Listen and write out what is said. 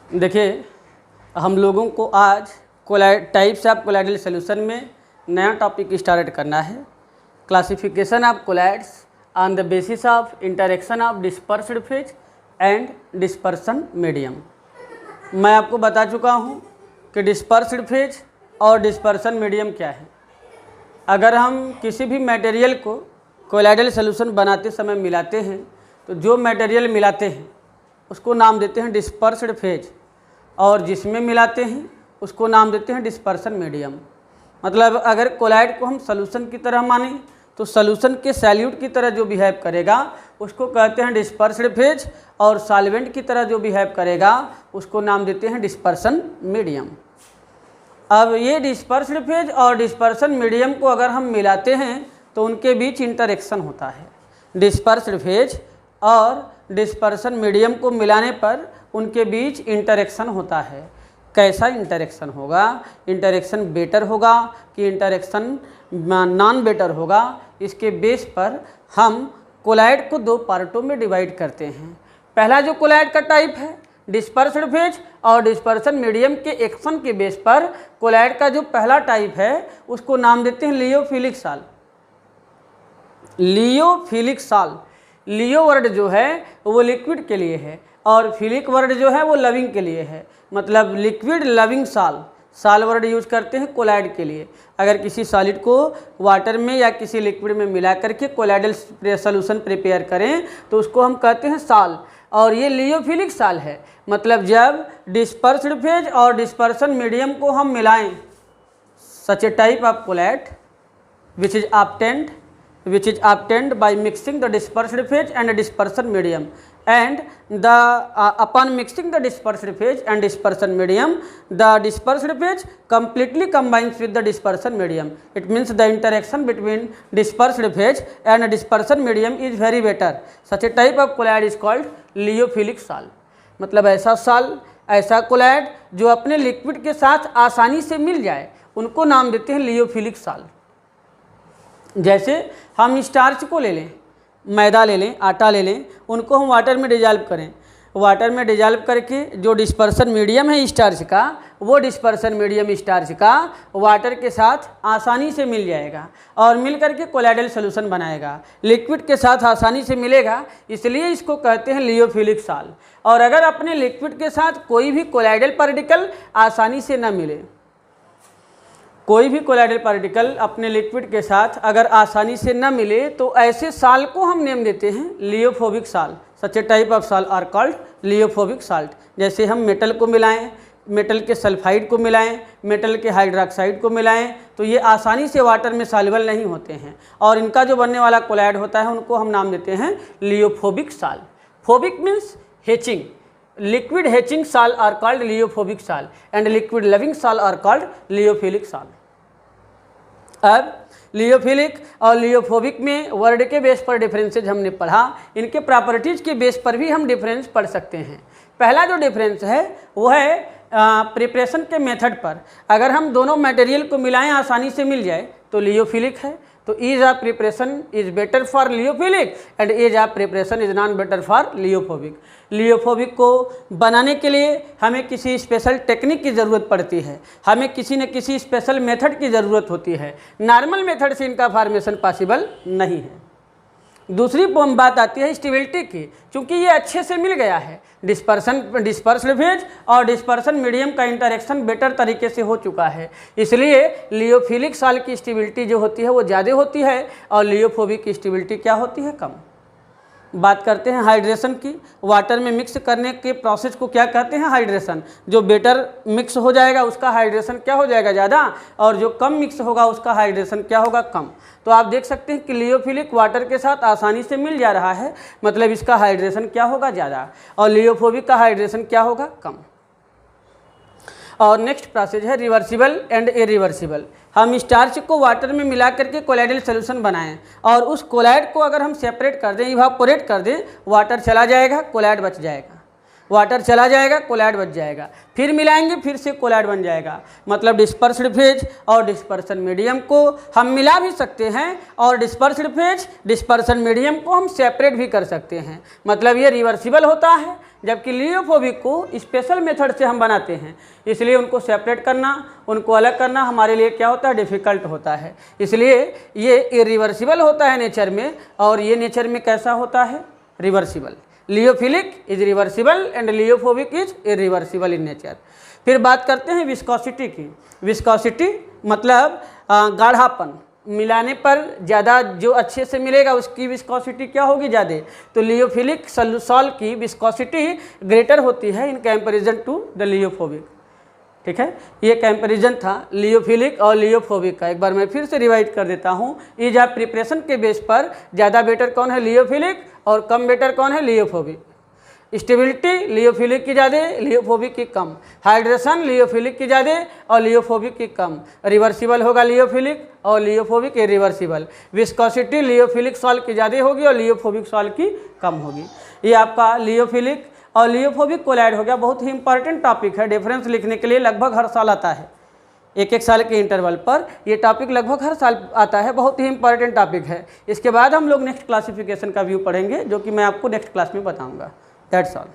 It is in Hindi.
देखिए, हम लोगों को आज टाइप्स ऑफ कोलाइडल सॉल्यूशन में नया टॉपिक स्टार्ट करना है। Classification of colloids on the basis of interaction of dispersed phase and dispersion medium. मैं आपको बता चुका हूँ कि डिस्पर्स्ड फेज और डिस्पर्सन मीडियम क्या है। अगर हम किसी भी मटेरियल को कोलाइडल सॉल्यूशन बनाते समय मिलाते हैं तो जो मटेरियल मिलाते हैं उसको नाम देते हैं डिस्पर्स्ड फेज, और जिसमें मिलाते हैं उसको नाम देते हैं डिस्पर्सन मीडियम। मतलब अगर कोलाइड को हम सॉल्यूशन की तरह माने तो सॉल्यूशन के सैल्यूट की तरह जो बिहेव करेगा उसको कहते हैं डिस्पर्स्ड फेज, और सॉल्वेंट की तरह जो बिहेव करेगा उसको नाम देते हैं डिस्पर्सन मीडियम। अब ये डिस्पर्स्ड फेज और डिस्पर्सन मीडियम को अगर हम मिलाते हैं तो उनके बीच इंटरेक्शन होता है। डिस्पर्स्ड फेज और डिस्पर्सन मीडियम को मिलाने पर उनके बीच इंटरेक्शन होता है। कैसा इंटरेक्शन होगा? इंटरेक्शन बेटर होगा कि इंटरेक्शन नॉन बेटर होगा, इसके बेस पर हम कोलाइड को दो पार्टों में डिवाइड करते हैं। पहला जो कोलाइड का टाइप है डिस्पर्स्ड फेज और डिस्पर्सन मीडियम के एक्शन के बेस पर कोलाइड का जो पहला टाइप है उसको नाम देते हैं लियोफिलिक साल। लियोफिलिक साल, लियो वर्ड जो है वो लिक्विड के लिए है और फिलिक वर्ड जो है वो लविंग के लिए है। मतलब लिक्विड लविंग साल, साल वर्ड यूज करते हैं कोलाइड के लिए। अगर किसी सॉलिड को वाटर में या किसी लिक्विड में मिला करके कोलाइडल सॉल्यूशन प्रिपेयर करें तो उसको हम कहते हैं साल, और ये लियोफिलिक साल है। मतलब जब डिस्पर्स्ड फेज और डिस्पर्सन मीडियम को हम मिलाएं, such a type of colloid which is obtained by mixing the dispersed phase and dispersion medium, and upon mixing the dispersed phase and dispersion medium, the dispersed phase completely combines with the dispersion medium. It means the interaction between dispersed phase and dispersion medium is very better. Such a type of colloid is called लियोफिलिक साल। मतलब ऐसा साल, ऐसा कोलाइड जो अपने लिक्विड के साथ आसानी से मिल जाए उनको नाम देते हैं लियोफिलिक साल। जैसे हम स्टार्च को ले लें, मैदा ले लें, आटा ले लें, उनको हम वाटर में डिजॉल्व करें। वाटर में डिजॉल्व करके जो डिस्पर्सन मीडियम है स्टार्च का, वो डिस्पर्सन मीडियम स्टार्च का वाटर के साथ आसानी से मिल जाएगा और मिल करके कोलाइडल सॉल्यूशन बनाएगा। लिक्विड के साथ आसानी से मिलेगा, इसलिए इसको कहते हैं लियोफिलिक साल। और अगर अपने लिक्विड के साथ कोई भी कोलाइडल पार्टिकल आसानी से न मिले, कोई भी कोलाइडल पार्टिकल अपने लिक्विड के साथ अगर आसानी से न मिले तो ऐसे साल को हम नेम देते हैं लियोफोबिक साल। सच ए टाइप ऑफ साल आर कॉल्ड लियोफोबिक साल्ट। जैसे हम मेटल को मिलाएं, मेटल के सल्फाइड को मिलाएं, मेटल के हाइड्रोक्साइड को मिलाएं तो ये आसानी से वाटर में सॉल्युबल नहीं होते हैं, और इनका जो बनने वाला कोलाइड होता है उनको हम नाम देते हैं लियोफोबिक साल। Phobic means hatching, liquid hatching साल आर कॉल्ड लियोफोबिक साल, एंड लिक्विड लविंग साल आर कॉल्ड लियोफिलिक साल। अब लियोफिलिक और लियोफोबिक में वर्ड के बेस पर डिफरेंसेज हमने पढ़ा, इनके प्रॉपर्टीज़ के बेस पर भी हम डिफरेंस पढ़ सकते हैं। पहला जो डिफरेंस है वो है प्रिपरेशन के मेथड पर। अगर हम दोनों मटेरियल को मिलाएं आसानी से मिल जाए तो लियोफिलिक है, तो ease of preparation is better for lyophilic and ease of preparation is non better for lyophobic. Lyophobic को बनाने के लिए हमें किसी स्पेशल टेक्निक की ज़रूरत पड़ती है, हमें किसी न किसी स्पेशल मेथड की ज़रूरत होती है। नॉर्मल मेथड से इनका फॉर्मेशन पॉसिबल नहीं है। दूसरी बात आती है स्टेबिलिटी की, क्योंकि ये अच्छे से मिल गया है। डिस्पर्स्ड फेज और डिस्पर्सन मीडियम का इंटरेक्शन बेटर तरीके से हो चुका है, इसलिए लियोफिलिक साल की स्टेबिलिटी जो होती है वो ज़्यादा होती है और लियोफोबिक की स्टेबिलिटी क्या होती है? कम। बात करते हैं हाइड्रेशन की। वाटर में मिक्स करने के प्रोसेस को क्या कहते हैं? हाइड्रेशन। जो बेटर मिक्स हो जाएगा उसका हाइड्रेशन क्या हो जाएगा? ज़्यादा, और जो कम मिक्स होगा उसका हाइड्रेशन क्या होगा? कम। तो आप देख सकते हैं कि लियोफिलिक वाटर के साथ आसानी से मिल जा रहा है, मतलब इसका हाइड्रेशन क्या होगा? ज़्यादा, और लियोफोबिक का हाइड्रेशन क्या होगा? कम। और नेक्स्ट प्रोसेस है रिवर्सिबल एंड इरिवर्सिबल। हम स्टार्च को वाटर में मिला करके कोलाइडल सॉल्यूशन बनाएं और उस कोलाइड को अगर हम सेपरेट कर दें, इवापोरेट कर दें, वाटर चला जाएगा, कोलाइड बच जाएगा। वाटर चला जाएगा, कोलैड बच जाएगा, फिर मिलाएंगे, फिर से कोलैड बन जाएगा। मतलब डिस्पर्स्ड फेज और डिस्पर्सन मीडियम को हम मिला भी सकते हैं और डिस्पर्स्ड फेज डिस्पर्सन मीडियम को हम सेपरेट भी कर सकते हैं। मतलब ये रिवर्सिबल होता है, जबकि लियोफोबिक को स्पेशल मेथड से हम बनाते हैं, इसलिए उनको सेपरेट करना, उनको अलग करना हमारे लिए क्या होता है, डिफ़िकल्ट होता है। इसलिए ये इरिवर्सिबल होता है नेचर में, और ये नेचर में कैसा होता है, reversible. Lyophilic is reversible and lyophobic is irreversible in nature. फिर बात करते हैं विस्कोसिटी की। विस्कोसिटी मतलब गाढ़ापन, मिलाने पर ज़्यादा जो अच्छे से मिलेगा उसकी विस्कोसिटी क्या होगी, ज़्यादा। तो लियोफिलिक सॉल्ट की विस्कोसिटी ग्रेटर होती है इन कंपैरिजन टू द लियोफोबिक। ठीक है, ये कंपैरिजन था लियोफिलिक और लियोफोबिक का। एक बार मैं फिर से रिवाइज कर देता हूँ। ईज ऑफ प्रिपरेशन के बेस पर ज़्यादा बेटर कौन है, लियोफिलिक, और कम बेटर कौन है, लियोफोबिक। स्टेबिलिटी लियोफिलिक की ज़्यादा, लियोफोबिक की कम। हाइड्रेशन लियोफिलिक की ज़्यादा और लियोफोबिक की कम। रिवर्सिबल होगा लियोफिलिक और लियोफोबिक रिवर्सिबल। विस्कोसिटी लियोफिलिक सॉल्ट की ज़्यादा होगी और लियोफोबिक सॉल्ट की कम होगी। ये आपका लियोफिलिक और लियोफोबिक कोलैड हो गया। बहुत ही इंपॉर्टेंट टॉपिक है, डिफरेंस लिखने के लिए लगभग हर साल आता है, एक साल के इंटरवल पर ये टॉपिक लगभग हर साल आता है। बहुत ही इंपॉर्टेंट टॉपिक है। इसके बाद हम लोग नेक्स्ट क्लासिफिकेशन का व्यू पढ़ेंगे, जो कि मैं आपको नेक्स्ट क्लास में बताऊंगा। That's all.